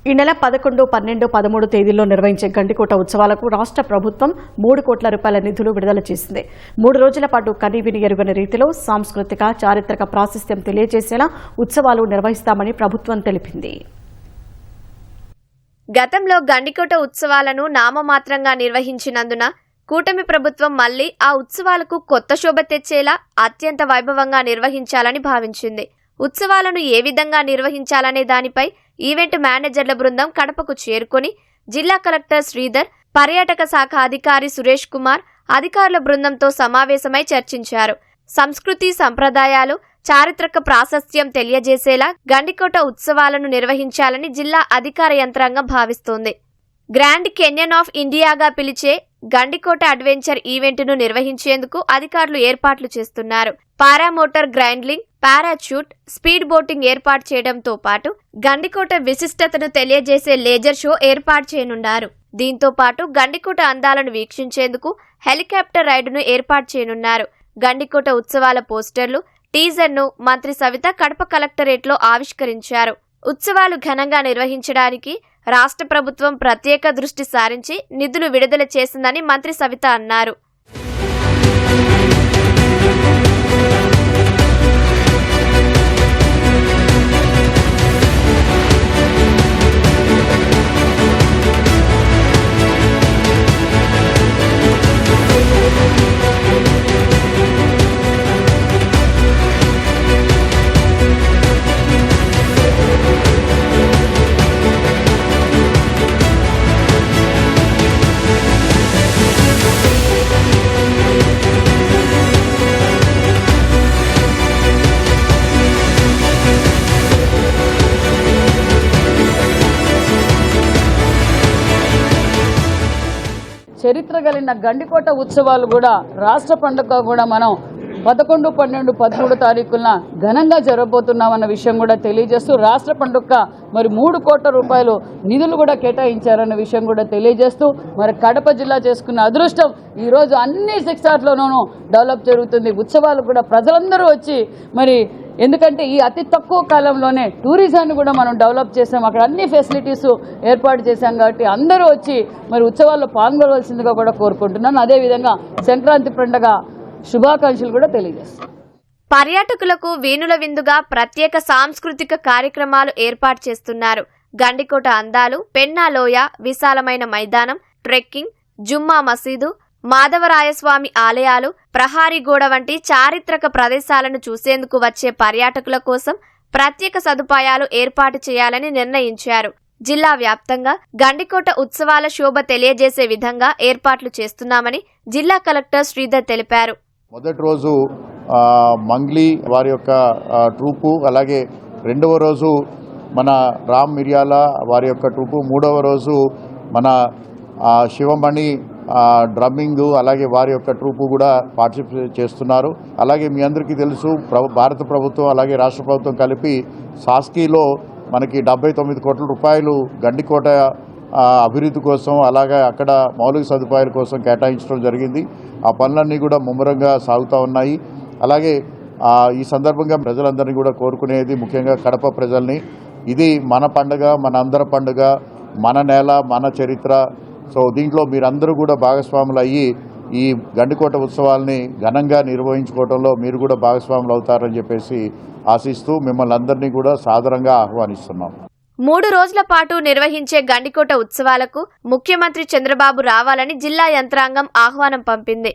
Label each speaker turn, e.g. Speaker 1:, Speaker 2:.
Speaker 1: ఈ నెల 11, 12, 13 తేదీల్లో నిర్వహించే గండికోట ఉత్సవాలకు రాష్ట్ర ప్రభుత్వం 3 కోట్ల రూపాయల నిధులు విడుదల చేసింది. 3 రోజుల పాటు కనీవిని ఎరుగని రీతిలో సాంస్కృతిక, చారిత్రక ప్రాశస్త్యం తెలియజేసేలా ఉత్సవాలు నిర్వహిస్తామని ప్రభుత్వం తెలిపింది.
Speaker 2: గతంలో గండికోట ఉత్సవాలను నామమాత్రంగా నిర్వహించినందున కూటమి ప్రభుత్వం మళ్లీ ఆ ఉత్సవాలకు కొత్త శోభ తెచ్చేలా అత్యంత వైభవంగా నిర్వహించాలని భావించింది. ఉత్సవాలను ఏ విధంగా నిర్వహించాలనే దానిపై ఈవెంట్ మేనేజర్ల బృందం కడపకు చేరుకొని జిల్లా కలెక్టర్ శ్రీధర్, పర్యాటక శాఖ అధికారి సురేష్ కుమార్ అధికారుల బృందంతో సమావేశమై చర్చించారు. సంస్కృతి, సంప్రదాయాలు, చారిత్రక ప్రాశస్త్యం తెలియజేసేలా గండికోట ఉత్సవాలను నిర్వహించాలని జిల్లా అధికార యంత్రాంగం భావిస్తోంది. గ్రాండ్ కెన్యన్ ఆఫ్ ఇండియాగా పిలిచే గండికోట అడ్వెంచర్ ఈవెంట్ను నిర్వహించేందుకు అధికారులు ఏర్పాట్లు చేస్తున్నారు. పారామోటార్ గ్రైండ్లింగ్, పారాచూట్, స్పీడ్ బోటింగ్ ఏర్పాటు చేయడంతో పాటు గండికోట విశిష్టతను తెలియజేసే లేజర్ షో ఏర్పాటు చేయనున్నారు. దీంతో పాటు గండికోట అందాలను వీక్షించేందుకు హెలికాప్టర్ రైడ్ను ఏర్పాటు చేయనున్నారు. గండికోట ఉత్సవాల పోస్టర్లు, టీజర్ను మంత్రి సవిత కడప కలెక్టరేట్లో ఆవిష్కరించారు. ఉత్సవాలు ఘనంగా నిర్వహించడానికి రాష్ట్ర ప్రభుత్వం ప్రత్యేక దృష్టి సారించి నిధులు విడుదల చేసిందని మంత్రి సవిత అన్నారు.
Speaker 3: చరిత్ర కలిగిన గండికోట ఉత్సవాలు కూడా రాష్ట్ర పండుగ కూడా మనం 11, 12, 13 తారీఖున ఘనంగా జరగబోతున్నామన్న విషయం కూడా తెలియజేస్తూ రాష్ట్ర పండుగ మరి 3 కోట్ల రూపాయలు నిధులు కూడా కేటాయించారన్న విషయం కూడా తెలియజేస్తూ మరి కడప జిల్లా చేసుకున్న అదృష్టం ఈరోజు అన్ని సెక్టార్లోనూ డెవలప్ జరుగుతుంది. ఉత్సవాలు కూడా ప్రజలందరూ వచ్చి మరి ఎందుకంటే ఈ అతి తక్కువ కాలంలోనే టూరిజాన్ని కూడా మనం డెవలప్ చేసాం, అక్కడ అన్ని ఫెసిలిటీస్ ఏర్పాటు చేశాం కాబట్టి అందరూ వచ్చి మరి ఉత్సవాల్లో పాల్గొనవలసిందిగా కూడా కోరుకుంటున్నాను. అదేవిధంగా సంక్రాంతి పండుగ శుభాకాంక్షలు కూడా తెలియజేస్తాం.
Speaker 2: పర్యాటకులకు వీణుల విందుగా ప్రత్యేక సాంస్కృతిక కార్యక్రమాలు ఏర్పాటు చేస్తున్నారు. గండికోట అందాలు, పెన్నాలోయ, విశాలమైన మైదానం, ట్రెక్కింగ్, జుమ్మా మసీదు, మాధవరాయస్వామి ఆలయాలు, ప్రహారీ గోడ వంటి చారిత్రక ప్రదేశాలను చూసేందుకు వచ్చే పర్యాటకుల కోసం ప్రత్యేక సదుపాయాలు ఏర్పాటు చేయాలని నిర్ణయించారు. జిల్లా వ్యాప్తంగా గండికోట ఉత్సవాల శోభ తెలియజేసే విధంగా ఏర్పాట్లు చేస్తున్నామని జిల్లా కలెక్టర్ శ్రీధర్ తెలిపారు.
Speaker 4: మొదటి రోజు మంగ్లీ వారి యొక్క ట్రూపు, అలాగే రెండవ రోజు మన రామ్ మిర్యాల వారి యొక్క ట్రూపు, మూడవ రోజు మన శివమణి డ్రమ్మింగ్ అలాగే వారి యొక్క ట్రూపు కూడా పార్టిసిపేట్ చేస్తున్నారు. అలాగే మీ అందరికీ తెలుసు భారత ప్రభుత్వం అలాగే రాష్ట్ర ప్రభుత్వం కలిపి సాస్కీలో మనకి 79 కోట్ల రూపాయలు గండికోట అభివృద్ధి కోసం అలాగే అక్కడ మౌలిక సదుపాయాల కోసం కేటాయించడం జరిగింది. ఆ పనులన్నీ కూడా ముమ్మరంగా సాగుతూ ఉన్నాయి. అలాగే ఈ సందర్భంగా ప్రజలందరినీ కూడా కోరుకునేది ముఖ్యంగా కడప ప్రజల్ని, ఇది మన పండుగ, మన అందరి పండుగ, మన నేల, మన చరిత్ర. సో దీంట్లో మీరందరూ కూడా భాగస్వాములు అయ్యి ఈ గండికోట ఉత్సవాల్ని ఘనంగా నిర్వహించుకోవడంలో మీరు కూడా భాగస్వాములు అవుతారని చెప్పేసి ఆశిస్తూ మిమ్మల్ని అందరినీ కూడా సాదరంగా ఆహ్వానిస్తున్నాం.
Speaker 2: 3 రోజుల పాటు నిర్వహించే గండికోట ఉత్సవాలకు ముఖ్యమంత్రి చంద్రబాబు రావాలని జిల్లా యంత్రాంగం ఆహ్వానం పంపింది.